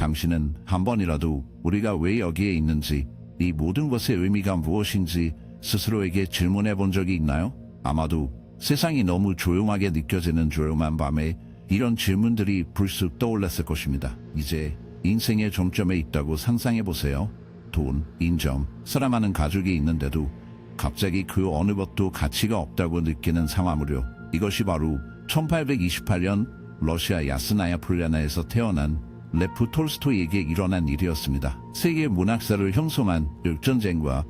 당신은 한 번이라도 우리가 왜 여기에 있는지, 이 모든 것의 의미가 무엇인지 스스로에게 질문해 본 적이 있나요? 아마도 세상이 너무 조용하게 느껴지는 조용한 밤에 이런 질문들이 불쑥 떠올랐을 것입니다. 이제 인생의 종점에 있다고 상상해 보세요. 돈, 인정, 사랑하는 가족이 있는데도 갑자기 그 어느 것도 가치가 없다고 느끼는 상황으로, 이것이 바로 1828년 러시아 야스나야 폴리아나에서 태어난 레프 톨스토이에게 일어난 일이었습니다. 세계 문학사를 형성한 전쟁과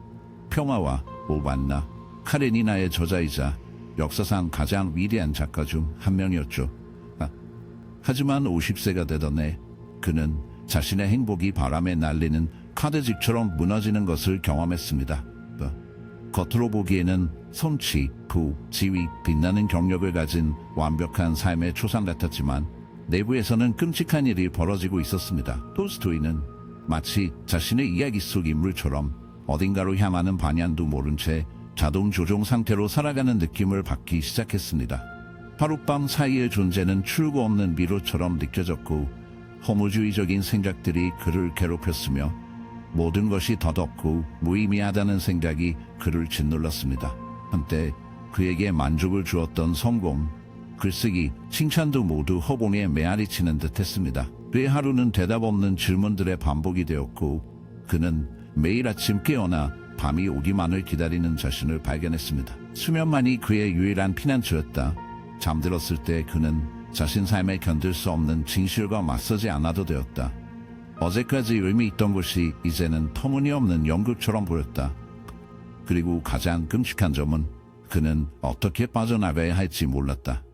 평화와 오반나 카레니나의 저자이자 역사상 가장 위대한 작가 중 한 명이었죠. 하지만 50세가 되던 해 그는 자신의 행복이 바람에 날리는 카드집처럼 무너지는 것을 경험했습니다. 겉으로 보기에는 성취, 부, 지위, 빛나는 경력을 가진 완벽한 삶의 초상 같았지만 내부에서는 끔찍한 일이 벌어지고 있었습니다. 톨스토이는 마치 자신의 이야기 속 인물처럼 어딘가로 향하는 방향도 모른 채 자동 조종 상태로 살아가는 느낌을 받기 시작했습니다. 하룻밤 사이의 존재는 출구 없는 미로처럼 느껴졌고 허무주의적인 생각들이 그를 괴롭혔으며 모든 것이 더덥고 무의미하다는 생각이 그를 짓눌렀습니다. 한때 그에게 만족을 주었던 성공, 글쓰기, 칭찬도 모두 허공에 메아리치는 듯했습니다. 그의 하루는 대답 없는 질문들의 반복이 되었고 그는 매일 아침 깨어나 밤이 오기만을 기다리는 자신을 발견했습니다. 수면만이 그의 유일한 피난처였다. 잠들었을 때 그는 자신 삶에 견딜 수 없는 진실과 맞서지 않아도 되었다. 어제까지 의미 있던 것이 이제는 터무니없는 연극처럼 보였다. 그리고 가장 끔찍한 점은 그는 어떻게 빠져나가야 할지 몰랐다.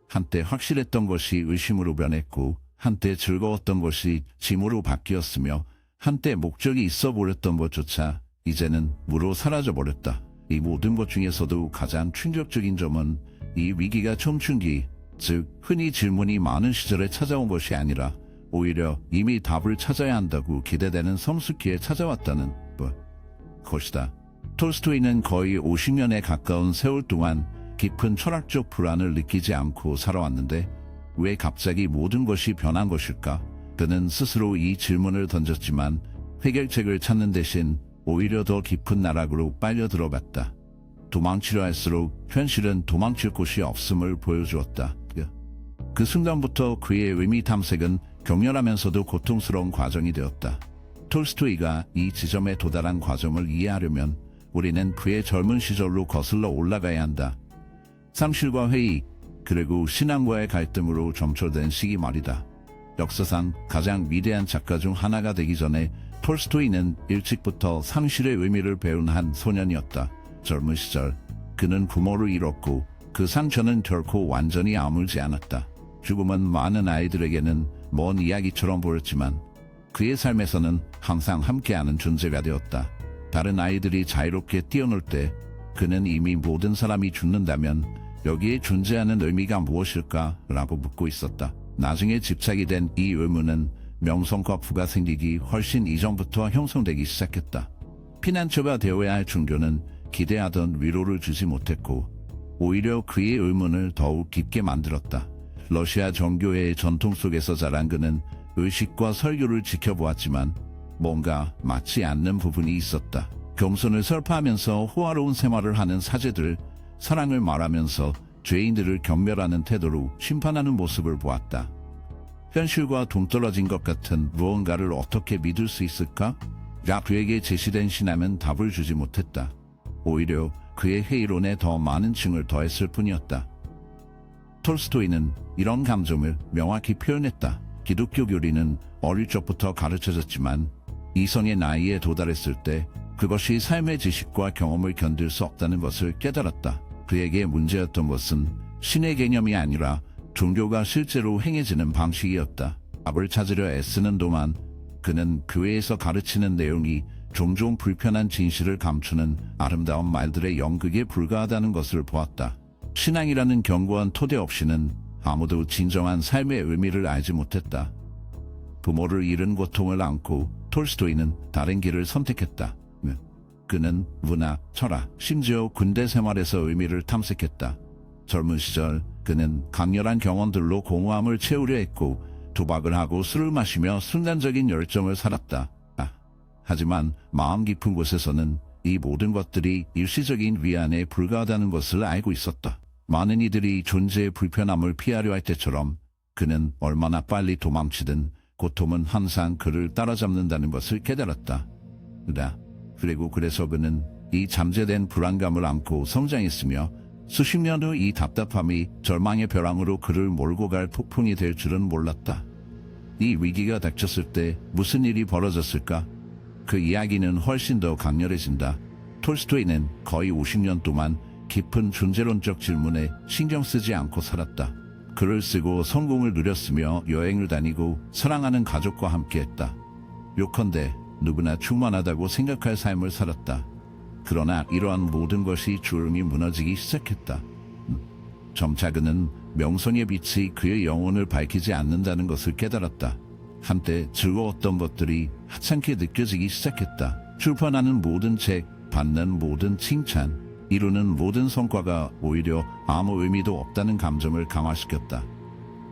한때 확실했던 것이 의심으로 변했고 한때 즐거웠던 것이 짐으로 바뀌었으며 한때 목적이 있어 보였던 것조차 이제는 무로 사라져버렸다. 이 모든 것 중에서도 가장 충격적인 점은 이 위기가 청춘기, 즉 흔히 질문이 많은 시절에 찾아온 것이 아니라 오히려 이미 답을 찾아야 한다고 기대되는 성숙기에 찾아왔다는 것이다. 톨스토이는 거의 50년에 가까운 세월 동안 깊은 철학적 불안을 느끼지 않고 살아왔는데 왜 갑자기 모든 것이 변한 것일까? 그는 스스로 이 질문을 던졌지만 해결책을 찾는 대신 오히려 더 깊은 나락으로 빨려 들어갔다. 도망치려 할수록 현실은 도망칠 곳이 없음을 보여주었다. 그 순간부터 그의 의미 탐색은 격렬하면서도 고통스러운 과정이 되었다. 톨스토이가 이 지점에 도달한 과정을 이해하려면 우리는 그의 젊은 시절로 거슬러 올라가야 한다. 상실과 회의, 그리고 신앙과의 갈등으로 점철된 시기 말이다. 역사상 가장 위대한 작가 중 하나가 되기 전에 톨스토이는 일찍부터 상실의 의미를 배운 한 소년이었다. 젊은 시절 그는 부모를 잃었고 그 상처는 결코 완전히 아물지 않았다. 죽음은 많은 아이들에게는 먼 이야기처럼 보였지만 그의 삶에서는 항상 함께하는 존재가 되었다. 다른 아이들이 자유롭게 뛰어놀 때 그는 이미 모든 사람이 죽는다면 여기에 존재하는 의미가 무엇일까? 라고 묻고 있었다. 나중에 집착이 된 이 의문은 명성과 부가 생기기 훨씬 이전부터 형성되기 시작했다. 피난처가 되어야 할 종교는 기대하던 위로를 주지 못했고 오히려 그의 의문을 더욱 깊게 만들었다. 러시아 정교회의 전통 속에서 자란 그는 의식과 설교를 지켜보았지만 뭔가 맞지 않는 부분이 있었다. 겸손을 설파하면서 호화로운 생활을 하는 사제들, 사랑을 말하면서 죄인들을 경멸하는 태도로 심판하는 모습을 보았다. 현실과 동떨어진 것 같은 무언가를 어떻게 믿을 수 있을까? 그에게 제시된 신앙은 답을 주지 못했다. 오히려 그의 회의론에 더 많은 층을 더했을 뿐이었다. 톨스토이는 이런 감정을 명확히 표현했다. 기독교 교리는 어릴 적부터 가르쳐졌지만 이성의 나이에 도달했을 때 그것이 삶의 지식과 경험을 견딜 수 없다는 것을 깨달았다. 그에게 문제였던 것은 신의 개념이 아니라 종교가 실제로 행해지는 방식이었다. 답을 찾으려 애쓰는 동안 그는 교회에서 가르치는 내용이 종종 불편한 진실을 감추는 아름다운 말들의 연극에 불과하다는 것을 보았다. 신앙이라는 견고한 토대 없이는 아무도 진정한 삶의 의미를 알지 못했다. 부모를 잃은 고통을 안고 톨스토이는 다른 길을 선택했다. 그는 문화, 철학, 심지어 군대 생활에서 의미를 탐색했다. 젊은 시절 그는 강렬한 경험들로 공허함을 채우려 했고 도박을 하고 술을 마시며 순간적인 열정을 살았다. 하지만 마음 깊은 곳에서는 이 모든 것들이 일시적인 위안에 불과하다는 것을 알고 있었다. 많은 이들이 존재의 불편함을 피하려 할 때처럼 그는 얼마나 빨리 도망치든 고통은 항상 그를 따라잡는다는 것을 깨달았다. 그리고 그래서 그는 이 잠재된 불안감을 안고 성장했으며 수십 년 후 이 답답함이 절망의 벼랑으로 그를 몰고 갈 폭풍이 될 줄은 몰랐다. 이 위기가 닥쳤을 때 무슨 일이 벌어졌을까? 그 이야기는 훨씬 더 강렬해진다. 톨스토이는 거의 50년 동안 깊은 존재론적 질문에 신경 쓰지 않고 살았다. 글을 쓰고 성공을 누렸으며 여행을 다니고 사랑하는 가족과 함께했다. 요컨대 누구나 충만하다고 생각할 삶을 살았다. 그러나 이러한 모든 것이 조용히 무너지기 시작했다. 점차 그는 명성의 빛이 그의 영혼을 밝히지 않는다는 것을 깨달았다. 한때 즐거웠던 것들이 하찮게 느껴지기 시작했다. 출판하는 모든 책, 받는 모든 칭찬, 이루는 모든 성과가 오히려 아무 의미도 없다는 감정을 강화시켰다.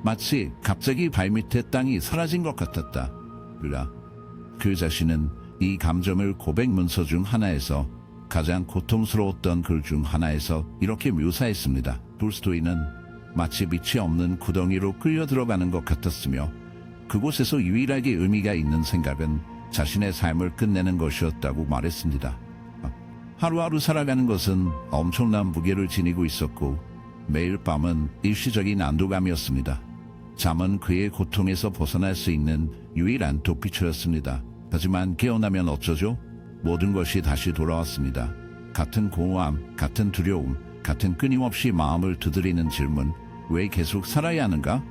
마치 갑자기 발밑에 땅이 사라진 것 같았다. 그 자신은 이 감정을 고백 문서 중 하나에서 가장 고통스러웠던 글 중 하나에서 이렇게 묘사했습니다. 톨스토이는 마치 빛이 없는 구덩이로 끌려 들어가는 것 같았으며 그곳에서 유일하게 의미가 있는 생각은 자신의 삶을 끝내는 것이었다고 말했습니다. 하루하루 살아가는 것은 엄청난 무게를 지니고 있었고 매일 밤은 일시적인 안도감이었습니다. 잠은 그의 고통에서 벗어날 수 있는 유일한 도피처였습니다. 하지만 깨어나면 어쩌죠? 모든 것이 다시 돌아왔습니다. 같은 공허함, 같은 두려움, 같은 끊임없이 마음을 두드리는 질문, 왜 계속 살아야 하는가?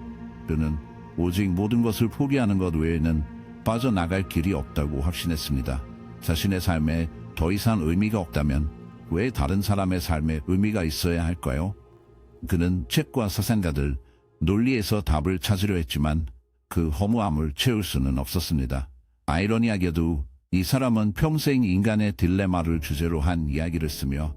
그는 오직 모든 것을 포기하는 것 외에는 빠져나갈 길이 없다고 확신했습니다. 자신의 삶에 더 이상 의미가 없다면 왜 다른 사람의 삶에 의미가 있어야 할까요? 그는 책과 사상가들, 논리에서 답을 찾으려 했지만 그 허무함을 채울 수는 없었습니다. 아이러니하게도 이 사람은 평생 인간의 딜레마를 주제로 한 이야기를 쓰며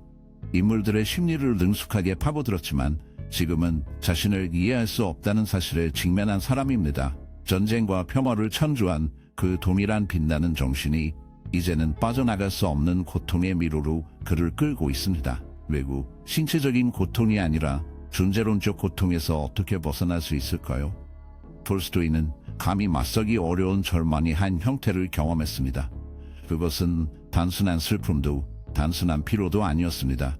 인물들의 심리를 능숙하게 파고들었지만 지금은 자신을 이해할 수 없다는 사실에 직면한 사람입니다. 전쟁과 폄하를 창조한 그 동일한 빛나는 정신이 이제는 빠져나갈 수 없는 고통의 미로로 그를 끌고 있습니다. 외국, 신체적인 고통이 아니라 존재론적 고통에서 어떻게 벗어날 수 있을까요? 톨스토이는 감히 맞서기 어려운 절망의 한 형태를 경험했습니다. 그것은 단순한 슬픔도 단순한 피로도 아니었습니다.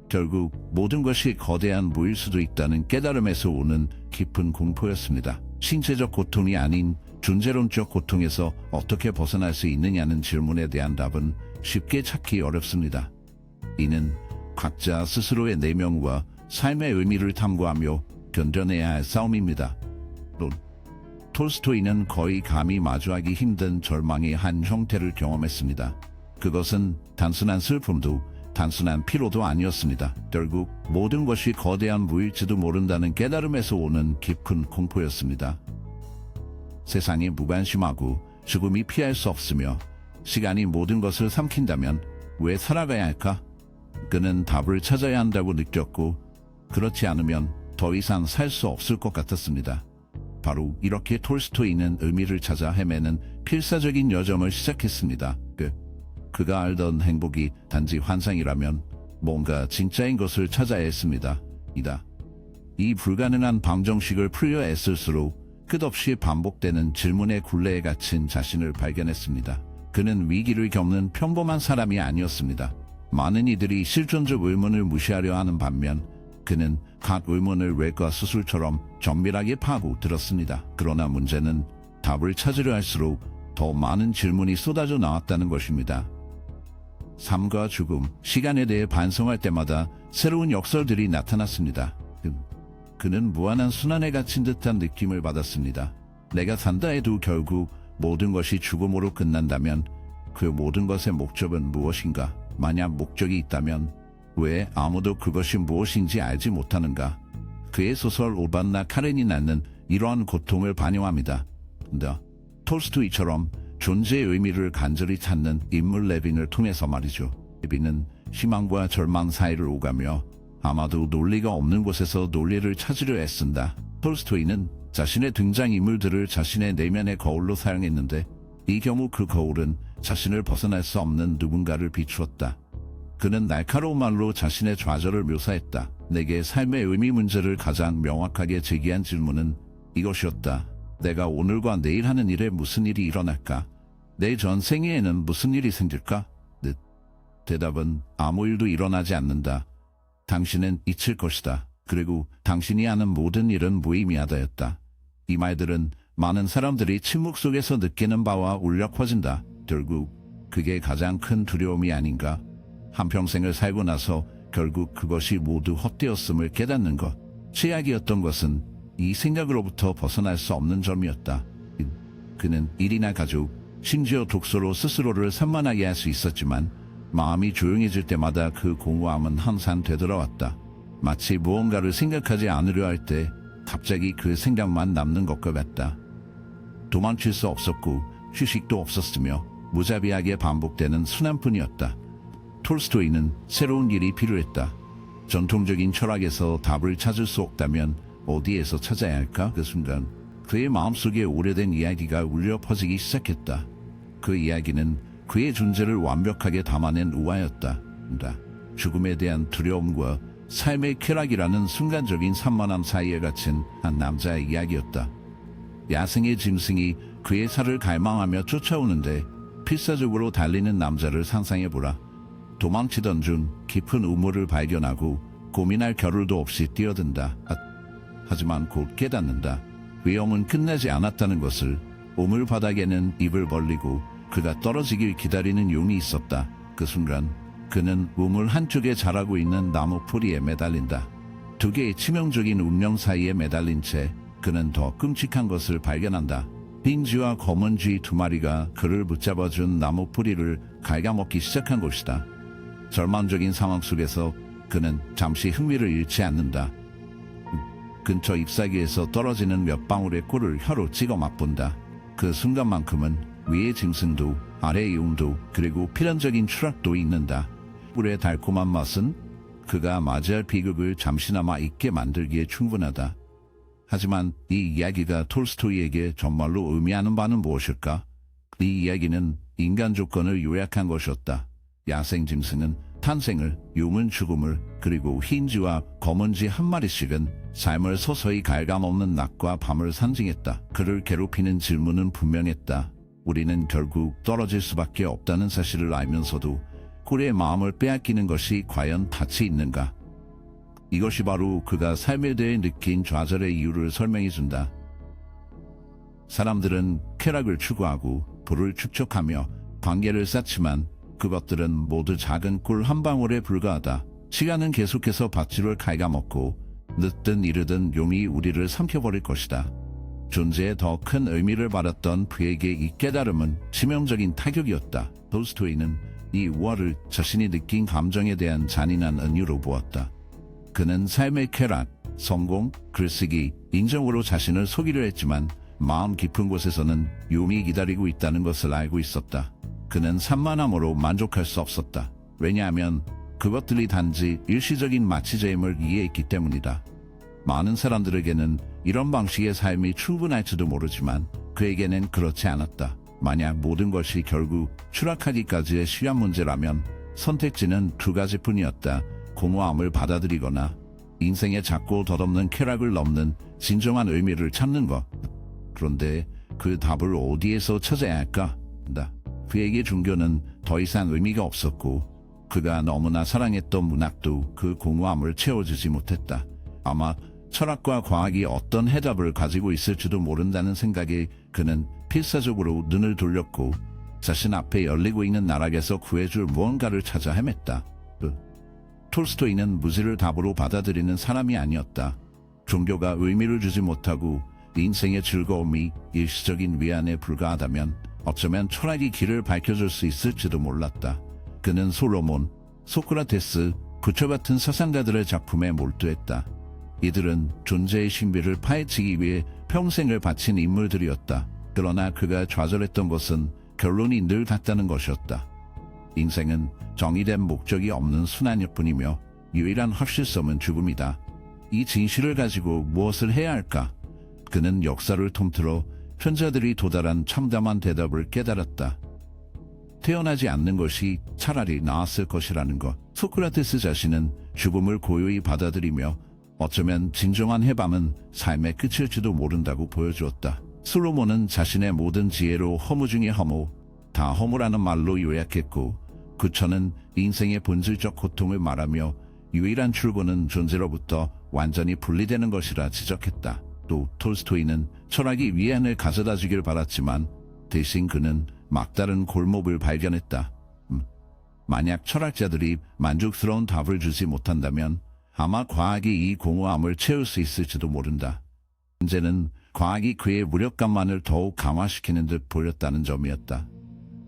결국 모든 것이 거대한 무일 수도 있다는 깨달음에서 오는 깊은 공포였습니다. 신체적 고통이 아닌 존재론적 고통에서 어떻게 벗어날 수 있느냐는 질문에 대한 답은 쉽게 찾기 어렵습니다. 이는 각자 스스로의 내면과 삶의 의미를 탐구하며 견뎌내야 할 싸움입니다. 톨스토이는 거의 감히 마주하기 힘든 절망의 한 형태를 경험했습니다. 그것은 단순한 슬픔도 단순한 피로도 아니었습니다. 결국 모든 것이 거대한 무일지도 모른다는 깨달음에서 오는 깊은 공포였습니다. 세상이 무관심하고 죽음이 피할 수 없으며 시간이 모든 것을 삼킨다면 왜 살아가야 할까? 그는 답을 찾아야 한다고 느꼈고 그렇지 않으면 더 이상 살 수 없을 것 같았습니다. 바로 이렇게 톨스토이는 의미를 찾아 헤매는 필사적인 여정을 시작했습니다. 그가 알던 행복이 단지 환상이라면 뭔가 진짜인 것을 찾아야 했습니다. 이 불가능한 방정식을 풀려 애쓸수록 끝없이 반복되는 질문의 굴레에 갇힌 자신을 발견했습니다. 그는 위기를 겪는 평범한 사람이 아니었습니다. 많은 이들이 실존적 의문을 무시하려 하는 반면 그는 각 의문을 외과 수술처럼 정밀하게 파고들었습니다. 그러나 문제는 답을 찾으려 할수록 더 많은 질문이 쏟아져 나왔다는 것입니다. 삶과 죽음, 시간에 대해 반성할 때마다 새로운 역설들이 나타났습니다. 그는 무한한 순환에 갇힌 듯한 느낌을 받았습니다. 내가 산다 해도 결국 모든 것이 죽음으로 끝난다면 그 모든 것의 목적은 무엇인가? 만약 목적이 있다면 왜 아무도 그것이 무엇인지 알지 못하는가? 그의 소설 오반나 카렌이 낳는 이러한 고통을 반영합니다. 톨스토이처럼 존재의 의미를 간절히 찾는 인물 레빈을 통해서 말이죠. 레빈은 희망과 절망 사이를 오가며 아마도 논리가 없는 곳에서 논리를 찾으려 애쓴다. 톨스토이는 자신의 등장인물들을 자신의 내면의 거울로 사용했는데 이 경우 그 거울은 자신을 벗어날 수 없는 누군가를 비추었다. 그는 날카로운 말로 자신의 좌절을 묘사했다. 내게 삶의 의미 문제를 가장 명확하게 제기한 질문은 이것이었다. 내가 오늘과 내일 하는 일에 무슨 일이 일어날까? 내 전생에는 무슨 일이 생길까? 대답은 아무 일도 일어나지 않는다. 당신은 잊힐 것이다. 그리고 당신이 하는 모든 일은 무의미하다였다. 이 말들은 많은 사람들이 침묵 속에서 느끼는 바와 울려 퍼진다. 결국 그게 가장 큰 두려움이 아닌가? 한평생을 살고 나서 결국 그것이 모두 헛되었음을 깨닫는 것. 최악이었던 것은 이 생각으로부터 벗어날 수 없는 점이었다. 그는 일이나 가족, 심지어 독서로 스스로를 산만하게 할 수 있었지만 마음이 조용해질 때마다 그 공허함은 항상 되돌아왔다. 마치 무언가를 생각하지 않으려 할 때 갑자기 그 생각만 남는 것과 같다. 도망칠 수 없었고 휴식도 없었으며 무자비하게 반복되는 순환뿐이었다. 톨스토이는 새로운 일이 필요했다. 전통적인 철학에서 답을 찾을 수 없다면 어디에서 찾아야 할까? 그 순간 그의 마음속에 오래된 이야기가 울려 퍼지기 시작했다. 그 이야기는 그의 존재를 완벽하게 담아낸 우화였다. 죽음에 대한 두려움과 삶의 쾌락이라는 순간적인 산만함 사이에 갇힌 한 남자의 이야기였다. 야생의 짐승이 그의 살을 갈망하며 쫓아오는데 필사적으로 달리는 남자를 상상해보라. 도망치던 중 깊은 우물을 발견하고 고민할 겨를도 없이 뛰어든다. 하지만 곧 깨닫는다. 위험은 끝나지 않았다는 것을. 우물 바닥에는 입을 벌리고 그가 떨어지길 기다리는 용이 있었다. 그 순간 그는 우물 한쪽에 자라고 있는 나무 뿌리에 매달린다. 두 개의 치명적인 운명 사이에 매달린 채 그는 더 끔찍한 것을 발견한다. 흰 쥐와 검은 쥐 두 마리가 그를 붙잡아준 나무 뿌리를 갉아먹기 시작한 것이다. 절망적인 상황 속에서 그는 잠시 흥미를 잃지 않는다. 근처 잎사귀에서 떨어지는 몇 방울의 꿀을 혀로 찍어 맛본다. 그 순간만큼은 위의 짐승도 아래의 용도 그리고 필연적인 추락도 있는다. 꿀의 달콤한 맛은 그가 맞이할 비극을 잠시나마 잊게 만들기에 충분하다. 하지만 이 이야기가 톨스토이에게 정말로 의미하는 바는 무엇일까? 이 이야기는 인간 조건을 요약한 것이었다. 야생 짐승은 탄생을, 용은 죽음을, 그리고 흰쥐와 검은쥐 한 마리씩은 삶을 서서히 갉아먹는 낮과 밤을 상징했다. 그를 괴롭히는 질문은 분명했다. 우리는 결국 떨어질 수밖에 없다는 사실을 알면서도 꿀의 마음을 빼앗기는 것이 과연 탓이 있는가? 이것이 바로 그가 삶에 대해 느낀 좌절의 이유를 설명해준다. 사람들은 쾌락을 추구하고 부를 축적하며 관계를 쌓지만 그것들은 모두 작은 꿀 한 방울에 불과하다. 시간은 계속해서 밧줄을 갉아먹고 늦든 이르든 용이 우리를 삼켜버릴 것이다. 존재에 더 큰 의미를 받았던 그에게 이 깨달음은 치명적인 타격이었다. 톨스토이는 이 우화를 자신이 느낀 감정에 대한 잔인한 은유로 보았다. 그는 삶의 쾌락, 성공, 글쓰기, 인정으로 자신을 속이려 했지만 마음 깊은 곳에서는 용이 기다리고 있다는 것을 알고 있었다. 그는 산만함으로 만족할 수 없었다. 왜냐하면 그것들이 단지 일시적인 마취제임을 이해했기 때문이다. 많은 사람들에게는 이런 방식의 삶이 충분할지도 모르지만 그에게는 그렇지 않았다. 만약 모든 것이 결국 추락하기까지의 시간 문제라면 선택지는 두 가지뿐이었다. 공허함을 받아들이거나 인생의 작고 덧없는 쾌락을 넘는 진정한 의미를 찾는 것. 그런데 그 답을 어디에서 찾아야 할까? 그에게 종교는 더 이상 의미가 없었고 그가 너무나 사랑했던 문학도 그 공허함을 채워주지 못했다. 아마 철학과 과학이 어떤 해답을 가지고 있을지도 모른다는 생각에 그는 필사적으로 눈을 돌렸고 자신 앞에 열리고 있는 나락에서 구해줄 무언가를 찾아 헤맸다. 톨스토이는 무지를 답으로 받아들이는 사람이 아니었다. 종교가 의미를 주지 못하고 인생의 즐거움이 일시적인 위안에 불과하다면 어쩌면 철학이 길을 밝혀줄 수 있을지도 몰랐다. 그는 솔로몬, 소크라테스, 부처 같은 사상가들의 작품에 몰두했다. 이들은 존재의 신비를 파헤치기 위해 평생을 바친 인물들이었다. 그러나 그가 좌절했던 것은 결론이 늘 같다는 것이었다. 인생은 정의된 목적이 없는 순환일 뿐이며 유일한 확실성은 죽음이다. 이 진실을 가지고 무엇을 해야 할까? 그는 역사를 통틀어 현자들이 도달한 참담한 대답을 깨달았다. 태어나지 않는 것이 차라리 나았을 것이라는 것. 소크라테스 자신은 죽음을 고요히 받아들이며 어쩌면 진정한 해방은 삶의 끝일지도 모른다고 보여주었다. 솔로몬은 자신의 모든 지혜로 허무 중의 허무, 다 허무라는 말로 요약했고, 그처는 인생의 본질적 고통을 말하며 유일한 출구는 존재로부터 완전히 분리되는 것이라 지적했다. 또 톨스토이는 철학이 위안을 가져다 주길 바랐지만 대신 그는 막다른 골목을 발견했다. 만약 철학자들이 만족스러운 답을 주지 못한다면 아마 과학이 이 공허함을 채울 수 있을지도 모른다. 문제는 과학이 그의 무력감만을 더욱 강화시키는 듯 보였다는 점이었다.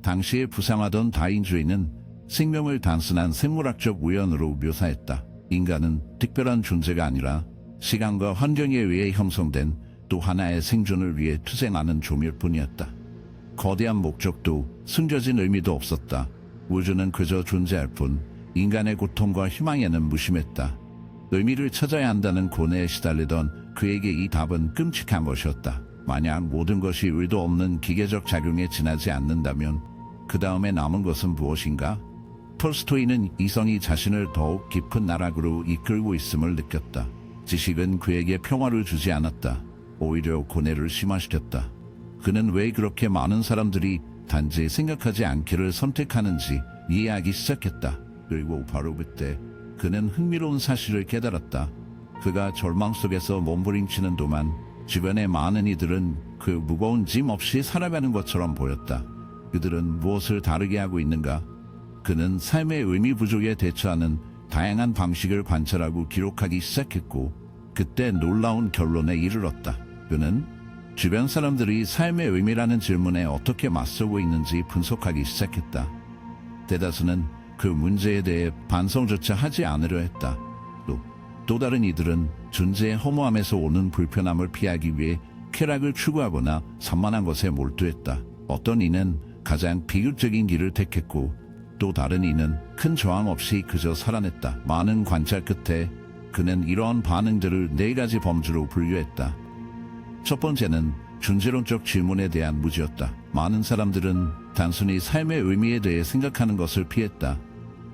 당시에 부상하던 다인주의는 생명을 단순한 생물학적 우연으로 묘사했다. 인간은 특별한 존재가 아니라 시간과 환경에 의해 형성된 또 하나의 생존을 위해 투쟁하는 조밀 뿐이었다. 거대한 목적도 숨겨진 의미도 없었다. 우주는 그저 존재할 뿐 인간의 고통과 희망에는 무심했다. 의미를 찾아야 한다는 고뇌에 시달리던 그에게 이 답은 끔찍한 것이었다. 만약 모든 것이 의도 없는 기계적 작용에 지나지 않는다면 그 다음에 남은 것은 무엇인가? 톨스토이는 이성이 자신을 더욱 깊은 나락으로 이끌고 있음을 느꼈다. 지식은 그에게 평화를 주지 않았다. 오히려 고뇌를 심화시켰다. 그는 왜 그렇게 많은 사람들이 단지 생각하지 않기를 선택하는지 이해하기 시작했다. 그리고 바로 그때 그는 흥미로운 사실을 깨달았다. 그가 절망 속에서 몸부림치는 동안 주변의 많은 이들은 그 무거운 짐 없이 살아가는 것처럼 보였다. 그들은 무엇을 다르게 하고 있는가? 그는 삶의 의미 부족에 대처하는 다양한 방식을 관찰하고 기록하기 시작했고 그때 놀라운 결론에 이르렀다. 그는 주변 사람들이 삶의 의미라는 질문에 어떻게 맞서고 있는지 분석하기 시작했다. 대다수는 그 문제에 대해 반성조차 하지 않으려 했다. 또 다른 이들은 존재의 허무함에서 오는 불편함을 피하기 위해 쾌락을 추구하거나 산만한 것에 몰두했다. 어떤 이는 가장 비극적인 길을 택했고 또 다른 이는 큰 저항 없이 그저 살아냈다. 많은 관찰 끝에 그는 이러한 반응들을 네 가지 범주로 분류했다. 첫 번째는 존재론적 질문에 대한 무지였다. 많은 사람들은 단순히 삶의 의미에 대해 생각하는 것을 피했다.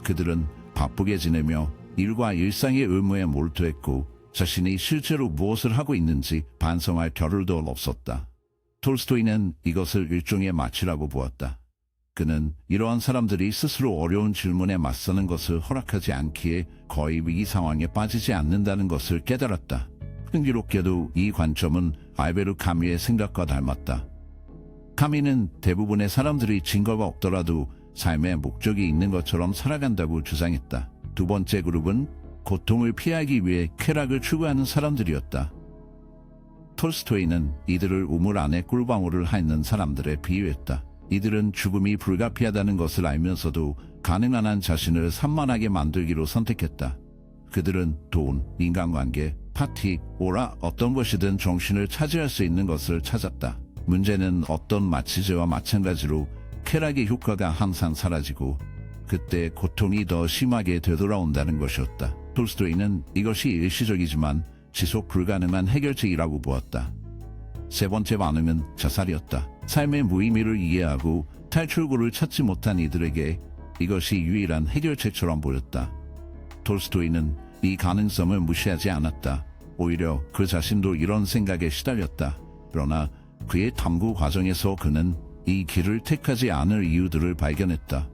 그들은 바쁘게 지내며 일과 일상의 의무에 몰두했고 자신이 실제로 무엇을 하고 있는지 반성할 겨를도 없었다. 톨스토이는 이것을 일종의 마취라고 보았다. 그는 이러한 사람들이 스스로 어려운 질문에 맞서는 것을 허락하지 않기에 거의 위기 상황에 빠지지 않는다는 것을 깨달았다. 흥미롭게도 이 관점은 알베르 카미의 생각과 닮았다. 카미는 대부분의 사람들이 증거가 없더라도 삶의 목적이 있는 것처럼 살아간다고 주장했다. 두 번째 그룹은 고통을 피하기 위해 쾌락을 추구하는 사람들이었다. 톨스토이는 이들을 우물 안에 꿀방울을 핥는 사람들에 비유했다. 이들은 죽음이 불가피하다는 것을 알면서도 가능한 한 자신을 산만하게 만들기로 선택했다. 그들은 돈, 인간관계, 파티, 오라 어떤 것이든 정신을 차지할 수 있는 것을 찾았다. 문제는 어떤 마취제와 마찬가지로 쾌락의 효과가 항상 사라지고 그때 고통이 더 심하게 되돌아온다는 것이었다. 톨스토이는 이것이 일시적이지만 지속 불가능한 해결책이라고 보았다. 세 번째 반응은 자살이었다. 삶의 무의미를 이해하고 탈출구를 찾지 못한 이들에게 이것이 유일한 해결책처럼 보였다. 톨스토이는 이 가능성을 무시하지 않았다. 오히려 그 자신도 이런 생각에 시달렸다. 그러나 그의 탐구 과정에서 그는 이 길을 택하지 않을 이유들을 발견했다.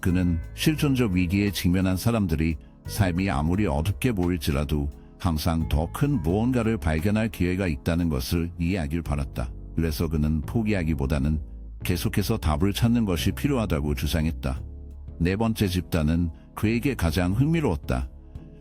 그는 실존적 위기에 직면한 사람들이 삶이 아무리 어둡게 보일지라도 항상 더 큰 무언가를 발견할 기회가 있다는 것을 이해하길 바랐다. 그래서 그는 포기하기보다는 계속해서 답을 찾는 것이 필요하다고 주장했다. 네 번째 집단은 그에게 가장 흥미로웠다.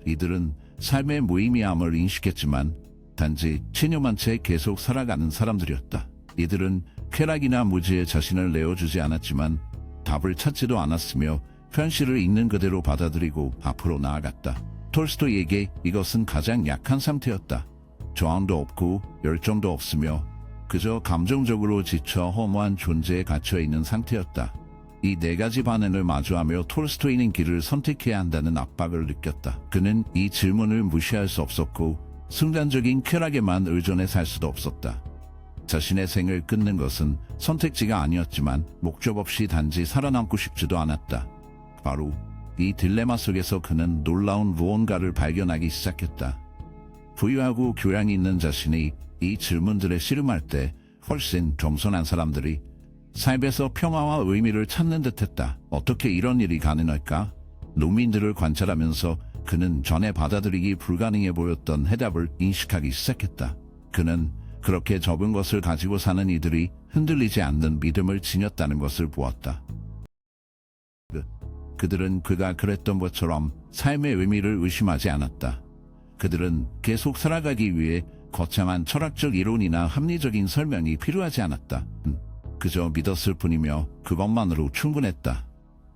이들은 삶의 무의미함을 인식했지만 단지 체념한 채 계속 살아가는 사람들이었다. 이들은 쾌락이나 무지에 자신을 내어주지 않았지만 답을 찾지도 않았으며 현실을 있는 그대로 받아들이고 앞으로 나아갔다. 톨스토이에게 이것은 가장 약한 상태였다. 저항도 없고 열정도 없으며 그저 감정적으로 지쳐 허무한 존재에 갇혀있는 상태였다. 이 네 가지 반응을 마주하며 톨스토이는 길을 선택해야 한다는 압박을 느꼈다. 그는 이 질문을 무시할 수 없었고 순간적인 쾌락에만 의존해 살 수도 없었다. 자신의 생을 끊는 것은 선택지가 아니었지만 목적 없이 단지 살아남고 싶지도 않았다. 바로 이 딜레마 속에서 그는 놀라운 무언가를 발견하기 시작했다. 부유하고 교양이 있는 자신이 이 질문들에 씨름할 때 훨씬 겸손한 사람들이 삶에서 평화와 의미를 찾는 듯했다. 어떻게 이런 일이 가능할까? 농민들을 관찰하면서 그는 전에 받아들이기 불가능해 보였던 해답을 인식하기 시작했다. 그는 그렇게 적은 것을 가지고 사는 이들이 흔들리지 않는 믿음을 지녔다는 것을 보았다. 그들은 그가 그랬던 것처럼 삶의 의미를 의심하지 않았다. 그들은 계속 살아가기 위해 거창한 철학적 이론이나 합리적인 설명이 필요하지 않았다. 그저 믿었을 뿐이며 그것만으로 충분했다.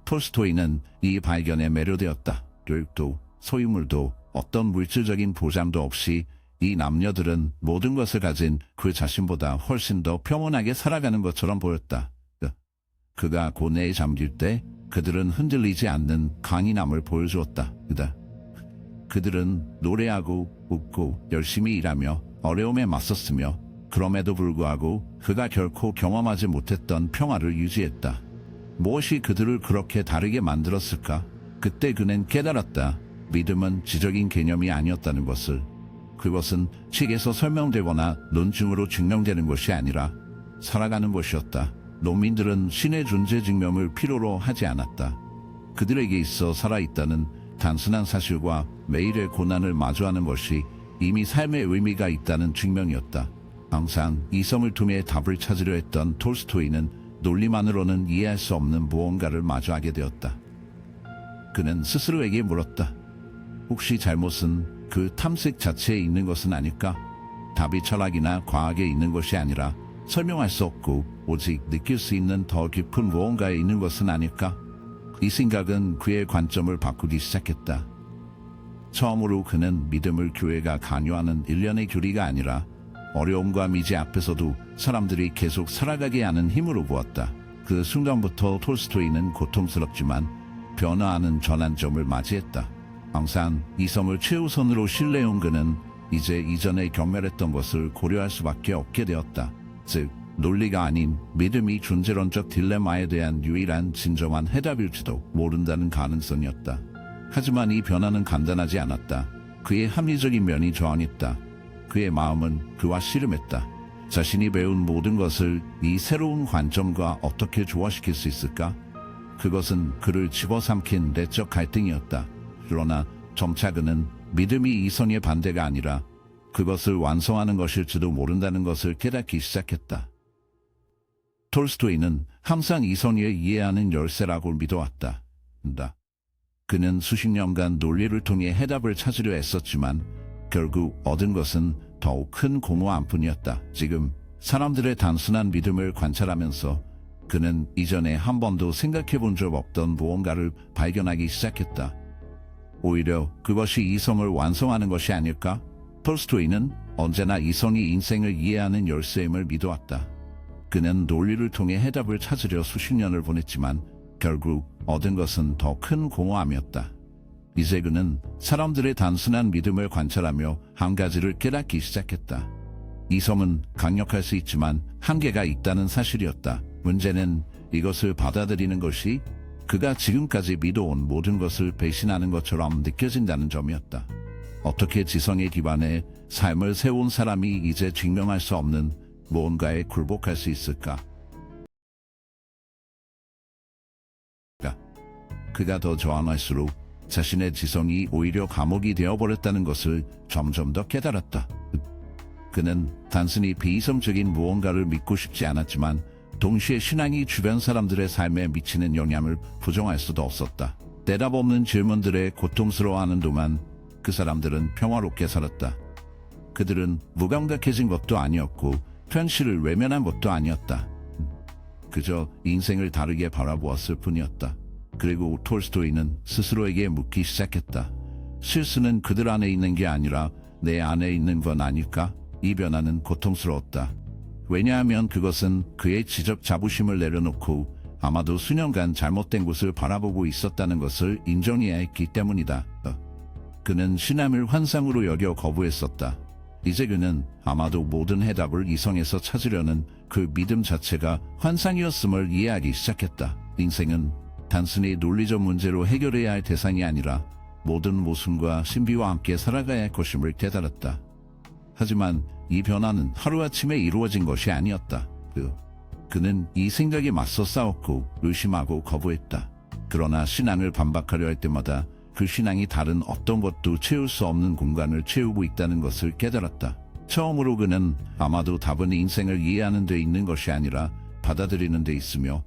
톨스토이는 이 발견에 매료되었다. 교육도 소유물도 어떤 물질적인 보장도 없이 이 남녀들은 모든 것을 가진 그 자신보다 훨씬 더 평온하게 살아가는 것처럼 보였다. 그가 고뇌에 잠길 때 그들은 흔들리지 않는 강인함을 보여주었다. 그들은 노래하고 웃고 열심히 일하며 어려움에 맞섰으며 그럼에도 불구하고 그가 결코 경험하지 못했던 평화를 유지했다. 무엇이 그들을 그렇게 다르게 만들었을까? 그때 그는 깨달았다. 믿음은 지적인 개념이 아니었다는 것을. 그것은 책에서 설명되거나 논증으로 증명되는 것이 아니라 살아가는 것이었다. 농민들은 신의 존재 증명을 필요로 하지 않았다. 그들에게 있어 살아있다는 단순한 사실과 매일의 고난을 마주하는 것이 이미 삶의 의미가 있다는 증명이었다. 항상 이성을 통해 답을 찾으려 했던 톨스토이는 논리만으로는 이해할 수 없는 무언가를 마주하게 되었다. 그는 스스로에게 물었다. 혹시 잘못은 그 탐색 자체에 있는 것은 아닐까? 답이 철학이나 과학에 있는 것이 아니라 설명할 수 없고 오직 느낄 수 있는 더 깊은 무언가에 있는 것은 아닐까? 이 생각은 그의 관점을 바꾸기 시작했다. 처음으로 그는 믿음을 교회가 강요하는 일련의 교리가 아니라 어려움과 미제 앞에서도 사람들이 계속 살아가게 하는 힘으로 보았다. 그 순간부터 톨스토이는 고통스럽지만 변화하는 전환점을 맞이했다. 항상 이성을 최우선으로 신뢰해온 그는 이제 이전에 경멸했던 것을 고려할 수밖에 없게 되었다. 즉, 논리가 아닌 믿음이 존재론적 딜레마에 대한 유일한 진정한 해답일지도 모른다는 가능성이었다. 하지만 이 변화는 간단하지 않았다. 그의 합리적인 면이 저항했다. 그의 마음은 그와 씨름했다. 자신이 배운 모든 것을 이 새로운 관점과 어떻게 조화시킬 수 있을까? 그것은 그를 집어삼킨 내적 갈등이었다. 그러나 점차 그는 믿음이 이성의 반대가 아니라 그것을 완성하는 것일지도 모른다는 것을 깨닫기 시작했다. 톨스토이는 항상 이성을 이해하는 열쇠라고 믿어왔다. 그는 수십 년간 논리를 통해 해답을 찾으려 애썼지만 결국 얻은 것은 더욱 큰 공허함뿐이었다. 지금 사람들의 단순한 믿음을 관찰하면서 그는 이전에 한 번도 생각해 본 적 없던 무언가를 발견하기 시작했다. 오히려 그것이 이성을 완성하는 것이 아닐까? 톨스토이는 언제나 이성이 인생을 이해하는 열쇠임을 믿어왔다. 그는 논리를 통해 해답을 찾으려 수십 년을 보냈지만 결국 얻은 것은 더 큰 공허함이었다. 이제 그는 사람들의 단순한 믿음을 관찰하며 한 가지를 깨닫기 시작했다. 이성은 강력할 수 있지만 한계가 있다는 사실이었다. 문제는 이것을 받아들이는 것이 그가 지금까지 믿어온 모든 것을 배신하는 것처럼 느껴진다는 점이었다. 어떻게 지성에 기반해 삶을 세운 사람이 이제 증명할 수 없는 무언가에 굴복할 수 있을까? 그가 더 저항할수록 자신의 지성이 오히려 감옥이 되어버렸다는 것을 점점 더 깨달았다. 그는 단순히 비이성적인 무언가를 믿고 싶지 않았지만 동시에 신앙이 주변 사람들의 삶에 미치는 영향을 부정할 수도 없었다. 대답 없는 질문들에 고통스러워하는 동안 그 사람들은 평화롭게 살았다. 그들은 무감각해진 것도 아니었고 현실을 외면한 것도 아니었다. 그저 인생을 다르게 바라보았을 뿐이었다. 그리고 톨스토이는 스스로에게 묻기 시작했다. 실수는 그들 안에 있는 게 아니라 내 안에 있는 건 아닐까? 이 변화는 고통스러웠다. 왜냐하면 그것은 그의 지적 자부심을 내려놓고 아마도 수년간 잘못된 곳을 바라보고 있었다는 것을 인정해야 했기 때문이다. 그는 신함을 환상으로 여겨 거부했었다. 이제 그는 아마도 모든 해답을 이성에서 찾으려는 그 믿음 자체가 환상이었음을 이해하기 시작했다. 인생은 단순히 논리적 문제로 해결해야 할 대상이 아니라 모든 모순과 신비와 함께 살아가야 할 것임을 깨달았다. 하지만 이 변화는 하루아침에 이루어진 것이 아니었다. 그는 이 생각에 맞서 싸웠고 의심하고 거부했다. 그러나 신앙을 반박하려 할 때마다 그 신앙이 다른 어떤 것도 채울 수 없는 공간을 채우고 있다는 것을 깨달았다. 처음으로 그는 아마도 답은 인생을 이해하는 데 있는 것이 아니라 받아들이는 데 있으며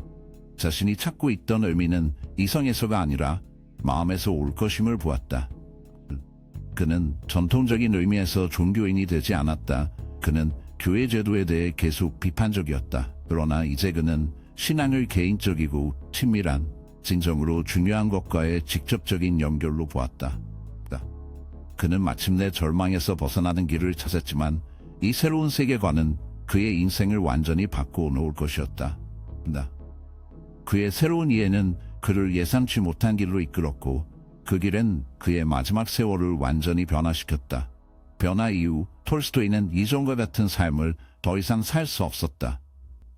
자신이 찾고 있던 의미는 이성에서가 아니라 마음에서 올 것임을 보았다. 그는 전통적인 의미에서 종교인이 되지 않았다. 그는 교회 제도에 대해 계속 비판적이었다. 그러나 이제 그는 신앙을 개인적이고 친밀한, 진정으로 중요한 것과의 직접적인 연결로 보았다. 그는 마침내 절망에서 벗어나는 길을 찾았지만 이 새로운 세계관은 그의 인생을 완전히 바꿔놓을 것이었다. 그의 새로운 이해는 그를 예상치 못한 길로 이끌었고 그 길은 그의 마지막 세월을 완전히 변화시켰다. 변화 이후 톨스토이는 이전과 같은 삶을 더 이상 살 수 없었다.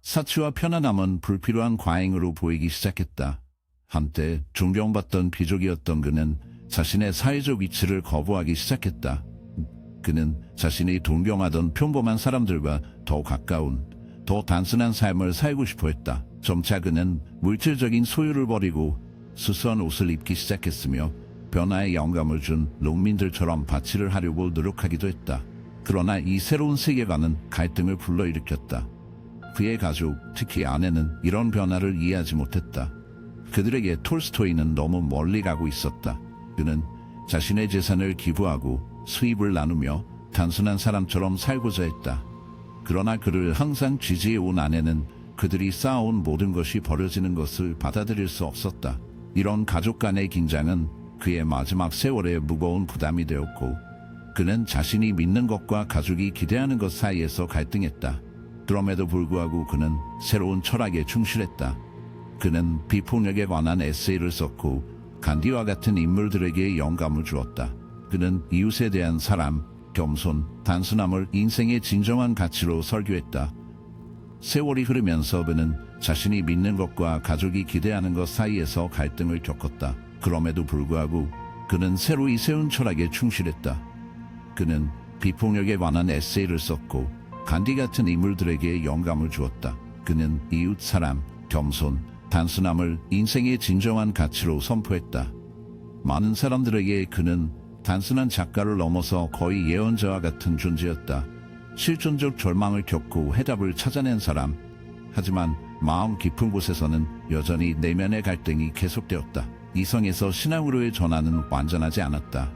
사치와 편안함은 불필요한 과잉으로 보이기 시작했다. 한때 존경받던 귀족이었던 그는 자신의 사회적 위치를 거부하기 시작했다. 그는 자신이 동경하던 평범한 사람들과 더 가까운, 더 단순한 삶을 살고 싶어 했다. 점차 그는 물질적인 소유를 버리고 수수한 옷을 입기 시작했으며 변화에 영감을 준 농민들처럼 바치를 하려고 노력하기도 했다. 그러나 이 새로운 세계관은 갈등을 불러일으켰다. 그의 가족, 특히 아내는 이런 변화를 이해하지 못했다. 그들에게 톨스토이는 너무 멀리 가고 있었다. 그는 자신의 재산을 기부하고 수입을 나누며 단순한 사람처럼 살고자 했다. 그러나 그를 항상 지지해온 아내는 그들이 쌓아온 모든 것이 버려지는 것을 받아들일 수 없었다. 이런 가족 간의 긴장은 그의 마지막 세월에 무거운 부담이 되었고 그는 자신이 믿는 것과 가족이 기대하는 것 사이에서 갈등했다. 그럼에도 불구하고 그는 새로운 철학에 충실했다. 그는 비폭력에 관한 에세이를 썼고 간디와 같은 인물들에게 영감을 주었다. 그는 이웃에 대한 사랑, 겸손, 단순함을 인생의 진정한 가치로 설교했다. 세월이 흐르면서 그는 자신이 믿는 것과 가족이 기대하는 것 사이에서 갈등을 겪었다. 그럼에도 불구하고 그는 새로이 세운 철학에 충실했다. 그는 비폭력에 관한 에세이를 썼고 간디 같은 인물들에게 영감을 주었다. 그는 이웃 사랑, 겸손, 단순함을 인생의 진정한 가치로 선포했다. 많은 사람들에게 그는 단순한 작가를 넘어서 거의 예언자와 같은 존재였다. 실존적 절망을 겪고 해답을 찾아낸 사람. 하지만 마음 깊은 곳에서는 여전히 내면의 갈등이 계속되었다. 이성에서 신앙으로의 전환은 완전하지 않았다.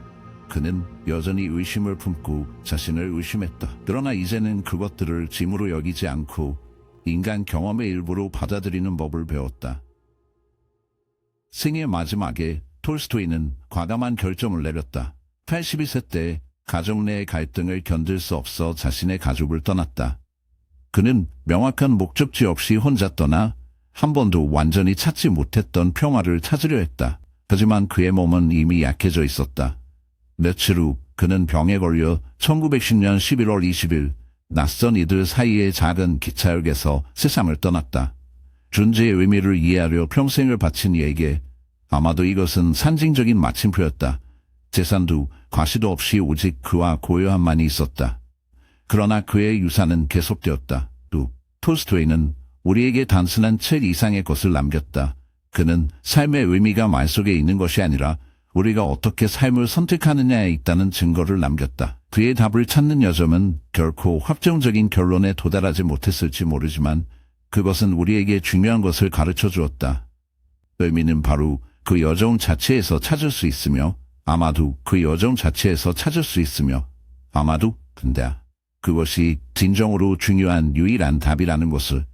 그는 여전히 의심을 품고 자신을 의심했다. 그러나 이제는 그것들을 짐으로 여기지 않고 인간 경험의 일부로 받아들이는 법을 배웠다. 생의 마지막에 톨스토이는 과감한 결정을 내렸다. 82세 때 가족 내의 갈등을 견딜 수 없어 자신의 가족을 떠났다. 그는 명확한 목적지 없이 혼자 떠나 한 번도 완전히 찾지 못했던 평화를 찾으려 했다. 하지만 그의 몸은 이미 약해져 있었다. 며칠 후 그는 병에 걸려 1910년 11월 20일 낯선 이들 사이의 작은 기차역에서 세상을 떠났다. 존재의 의미를 이해하려 평생을 바친 이에게 아마도 이것은 상징적인 마침표였다. 재산도 과시도 없이 오직 그와 고요함만이 있었다. 그러나 그의 유산은 계속되었다. 또 톨스토이는 우리에게 단순한 책 이상의 것을 남겼다. 그는 삶의 의미가 말 속에 있는 것이 아니라 우리가 어떻게 삶을 선택하느냐에 있다는 증거를 남겼다. 그의 답을 찾는 여정은 결코 확정적인 결론에 도달하지 못했을지 모르지만 그것은 우리에게 중요한 것을 가르쳐 주었다. 의미는 바로 그 여정 자체에서 찾을 수 있으며 아마도 그 여정 자체에서 찾을 수 있으며 아마도 근데 그것이 진정으로 중요한 유일한 답이라는 것을